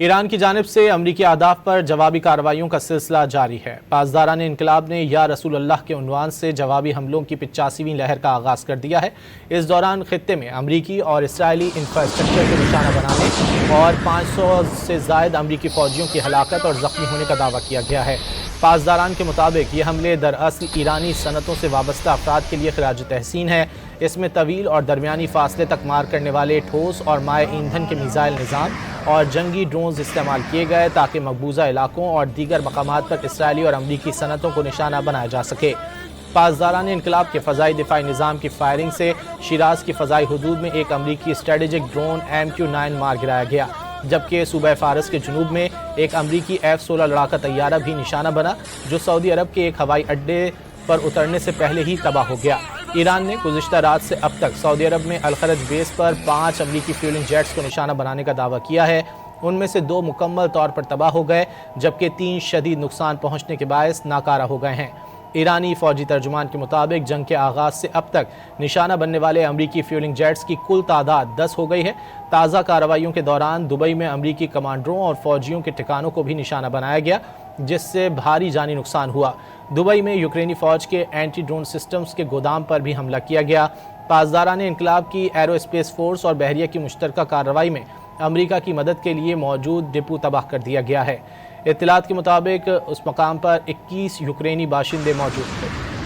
ایران کی جانب سے امریکی اہداف پر جوابی کارروائیوں کا سلسلہ جاری ہے۔ پاسداران انقلاب نے یا رسول اللہ کے عنوان سے جوابی حملوں کی 85ویں لہر کا آغاز کر دیا ہے۔ اس دوران خطے میں امریکی اور اسرائیلی انفراسٹرکچر کو نشانہ بنانے اور 500 سے زائد امریکی فوجیوں کی ہلاکت اور زخمی ہونے کا دعویٰ کیا گیا ہے۔ پاسداران کے مطابق یہ حملے دراصل ایرانی صنعتوں سے وابستہ افراد کے لیے خراج تحسین ہے۔ اس میں طویل اور درمیانی فاصلے تک مار کرنے والے ٹھوس اور مائع ایندھن کے میزائل نظام اور جنگی ڈرونز استعمال کیے گئے تاکہ مقبوضہ علاقوں اور دیگر مقامات پر اسرائیلی اور امریکی صنعتوں کو نشانہ بنایا جا سکے۔ پاسداران انقلاب کے فضائی دفاعی نظام کی فائرنگ سے شیراز کی فضائی حدود میں ایک امریکی اسٹریٹجک ڈرون MQ-9 مار گرایا گیا، جبکہ صوبہ فارس کے جنوب میں ایک امریکی F-16 لڑاکا طیارہ بھی نشانہ بنا جو سعودی عرب کے ایک ہوائی اڈے پر اترنے سے پہلے ہی تباہ ہو گیا۔ ایران نے گزشتہ رات سے اب تک سعودی عرب میں الخرج بیس پر 5 امریکی فیولنگ جیٹس کو نشانہ بنانے کا دعویٰ کیا ہے۔ ان میں سے 2 مکمل طور پر تباہ ہو گئے جبکہ 3 شدید نقصان پہنچنے کے باعث ناکارہ ہو گئے ہیں۔ ایرانی فوجی ترجمان کے مطابق جنگ کے آغاز سے اب تک نشانہ بننے والے امریکی فیولنگ جیٹس کی کل تعداد 10 ہو گئی ہے۔ تازہ کارروائیوں کے دوران دبئی میں امریکی کمانڈروں اور فوجیوں کے ٹھکانوں کو بھی نشانہ بنایا گیا جس سے بھاری جانی نقصان ہوا۔ دبئی میں یوکرینی فوج کے اینٹی ڈرون سسٹمز کے گودام پر بھی حملہ کیا گیا۔ پاسداران انقلاب کی ایرو اسپیس فورس اور بحریہ کی مشترکہ کارروائی میں امریکہ کی مدد کے لیے موجود ڈپو تباہ کر دیا گیا ہے۔ اطلاعات کے مطابق اس مقام پر 21 یوکرینی باشندے موجود تھے۔